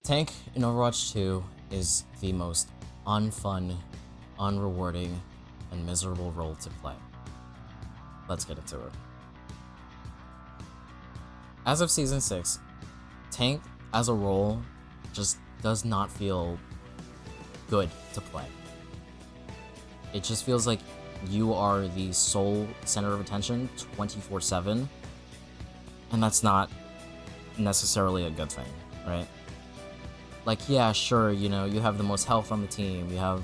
Tank in Overwatch 2 is the most unfun, unrewarding, and miserable role to play. Let's get into it. As of Season 6, Tank as a role just does not feel good to play. It just feels like you are the sole center of attention 24/7, and that's not necessarily a good thing, right? Like, yeah, sure, you have the most health on the team, you have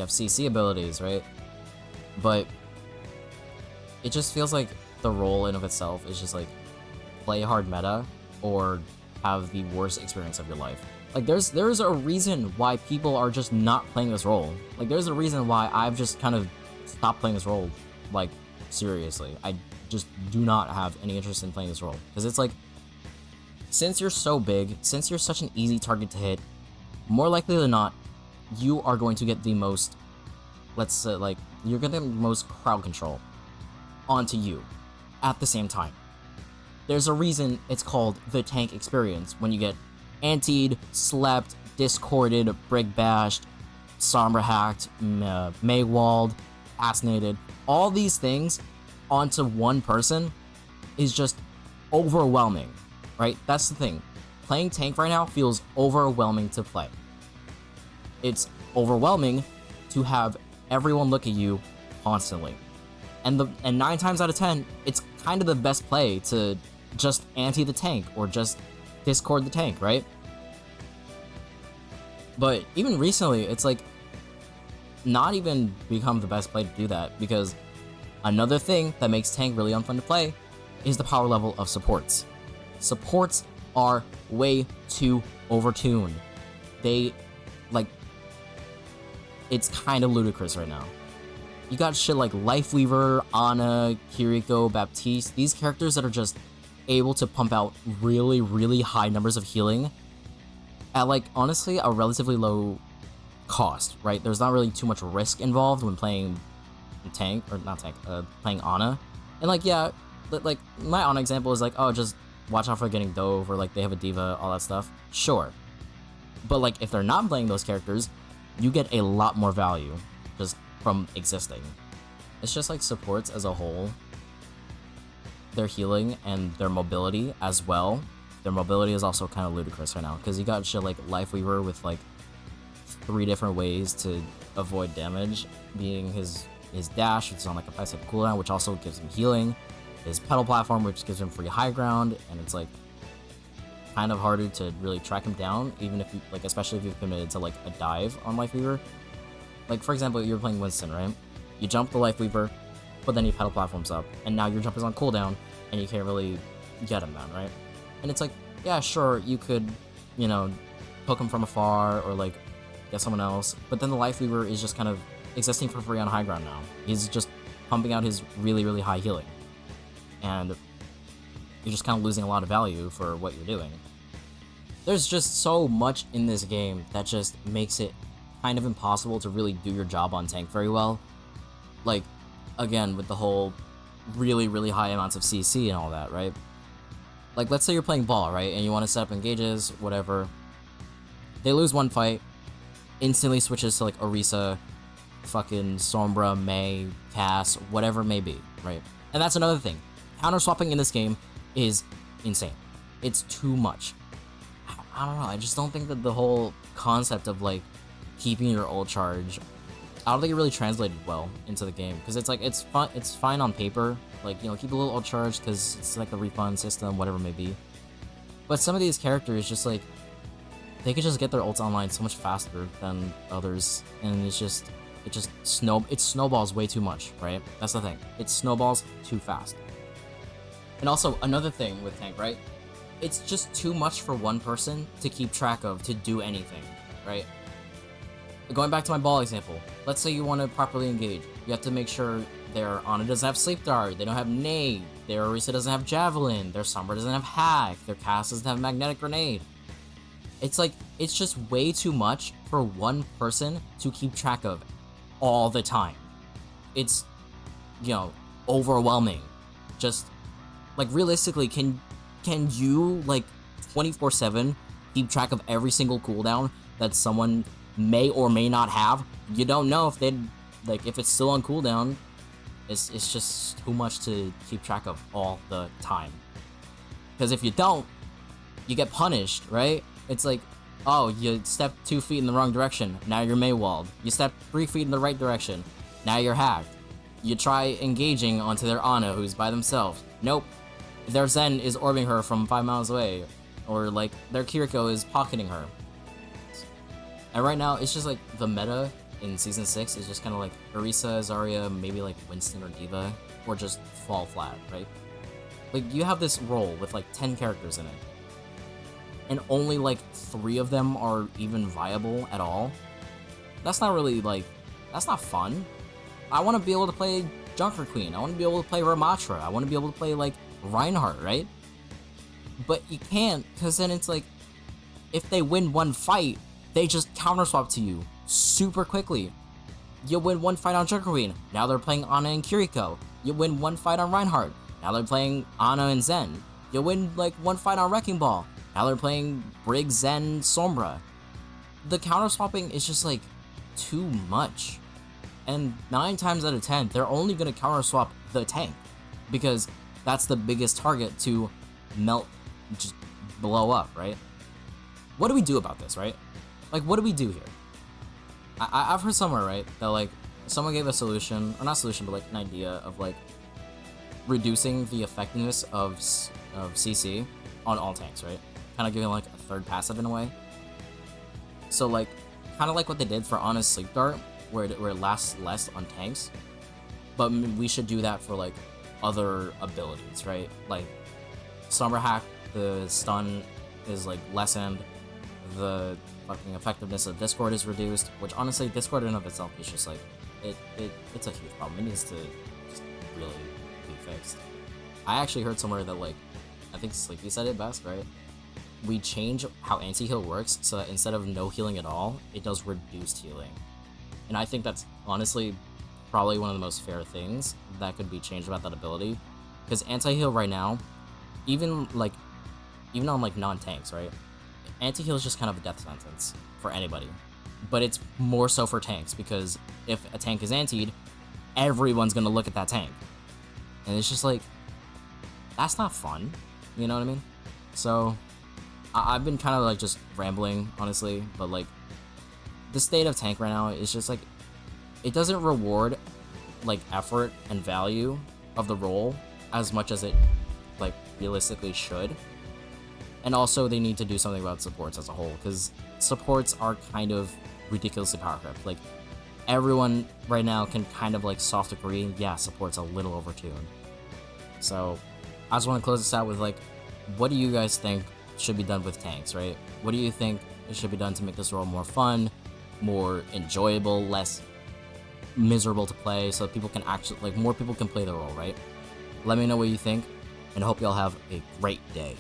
CC abilities, right? But it just feels like the role in of itself is just like play hard meta or have the worst experience of your life. Like, there's a reason why people are just not playing this role. Like, there's a reason why I've just kind of stopped playing this role. Like, seriously, I just do not have any interest in playing this role because it's like, since you're so big, since you're such an easy target to hit, more likely than not, you are going to get the most, let's say, like, you're going to get the most crowd control onto you at the same time. There's a reason it's called the tank experience when you get antied, slept, discorded, brick bashed, Sombra hacked, Maywalled, assassinated. All these things onto one person is just overwhelming. Right? That's the thing. Playing tank right now feels overwhelming to play. It's overwhelming to have everyone look at you constantly. And 9 times out of 10, it's kind of the best play to just anti the tank or just discord the tank, right? But even recently, it's like not even become the best play to do that, because another thing that makes tank really unfun to play is the power level of supports. Supports are way too overtuned. It's kind of ludicrous right now. You got shit like Lifeweaver, Ana, Kiriko, Baptiste, these characters that are just able to pump out really, really high numbers of healing at, like, honestly, a relatively low cost, right? There's not really too much risk involved when playing tank, or not tank, playing Ana. And, like, yeah, like, my Ana example is like, oh, just watch out for getting dove, or like they have a diva, all that stuff. Sure. But like, if they're not playing those characters, you get a lot more value just from existing. It's just like supports as a whole, their healing and their mobility as well. Their mobility is also kind of ludicrous right now, because you got shit like Lifeweaver with like 3 different ways to avoid damage, being his dash, which is on like a 5-second cooldown, which also gives him healing, his pedal platform, which gives him free high ground, and it's like kind of harder to really track him down, even if you, like, especially if you've committed to like a dive on Lifeweaver. Like, for example, you're playing Winston, right? You jump the Lifeweaver, but then your pedal platform's up, and now your jump is on cooldown, and you can't really get him down, right? And it's like, yeah, sure, you could, poke him from afar, or like get someone else, but then the Lifeweaver is just kind of existing for free on high ground now. He's just pumping out his really, really high healing, and you're just kind of losing a lot of value for what you're doing. There's just so much in this game that just makes it kind of impossible to really do your job on tank very well. Like, again, with the whole really, really high amounts of CC and all that, right? Like, let's say you're playing ball, right? And you want to set up engages, whatever. They lose one fight, instantly switches to like Orisa, fucking Sombra, Mei, Cass, whatever it may be, right? And that's another thing. Counter swapping in this game is insane. It's too much. I don't know, I just don't think that the whole concept of like keeping your ult charge, I don't think it really translated well into the game, because it's like, it's fine on paper, like, keep a little ult charge because it's like a refund system, whatever it may be. But some of these characters, just like, they could just get their ults online so much faster than others, and it snowballs way too much, right? That's the thing. It snowballs too fast. And also, another thing with tank, right? It's just too much for one person to keep track of to do anything, right? Going back to my ball example, let's say you want to properly engage. You have to make sure their Ana doesn't have Sleep Dart, they don't have Nade, their Orisa doesn't have Javelin, their Sombra doesn't have Hack, their Cass doesn't have Magnetic Grenade. It's like, it's just way too much for one person to keep track of all the time. It's, overwhelming. Just, like, realistically, can you, like, 24/7 keep track of every single cooldown that someone may or may not have. You don't know if they'd, like, if it's still on cooldown. It's just too much to keep track of all the time. Because if you don't, you get punished, right? It's like, oh, you stepped 2 feet in the wrong direction, now you're Maywalled. You stepped 3 feet in the right direction, now you're hacked. You try engaging onto their Ana, who's by themselves. Nope. Their Zen is orbing her from 5 miles away. Or, like, their Kiriko is pocketing her. And right now, it's just like the meta in Season 6 is just kind of like Orisa, Zarya, maybe like Winston or D.Va, or just fall flat, right? Like, you have this role with like 10 characters in it, and only like 3 of them are even viable at all. That's not really like, that's not fun. I want to be able to play Junker Queen, I want to be able to play Ramatra, I want to be able to play like Reinhardt, right? But you can't, because then it's like, if they win one fight, they just counter swap to you super quickly. You win one fight on Junker Queen, now they're playing Ana and Kiriko. You win one fight on Reinhardt, now they're playing Ana and Zen. You win like one fight on Wrecking Ball, now they're playing Brig, Zen, Sombra. The counter swapping is just like too much. And 9 times out of 10, they're only gonna counter swap the tank, because that's the biggest target to melt, just blow up, right? What do we do about this, right? Like, what do we do here? I've heard somewhere, right, that like someone gave a solution, or not solution, but like an idea of like reducing the effectiveness of CC on all tanks, right? Kind of giving like a third passive in a way. So like, kind of like what they did for Ana's Sleep Dart, where it lasts less on tanks, but we should do that for like other abilities, right? Like Summer Hack, the stun is like lessened, the fucking effectiveness of Discord is reduced, which honestly, Discord in and of itself is just like, it's a huge problem. It needs to just really be fixed. I actually heard somewhere that like, I think Sleepy said it best, right? We change how anti-heal works so that instead of no healing at all, it does reduced healing. And I think that's honestly probably one of the most fair things that could be changed about that ability. Because anti-heal right now, even on like non-tanks, right? Anti-heal is just kind of a death sentence for anybody. But it's more so for tanks, because if a tank is antied, everyone's gonna look at that tank. And it's just like, that's not fun, you know what I mean? So, I've been kind of like just rambling, honestly, but like, the state of tank right now is just like, it doesn't reward like effort and value of the role as much as it like realistically should. And also, they need to do something about supports as a whole, because supports are kind of ridiculously power crept. Like, everyone right now can kind of like soft agree, yeah, support's a little overtuned. So, I just want to close this out with like, what do you guys think should be done with tanks, right? What do you think should be done to make this role more fun, more enjoyable, less miserable to play, so people can actually, like, more people can play the role, right? Let me know what you think, and I hope y'all have a great day.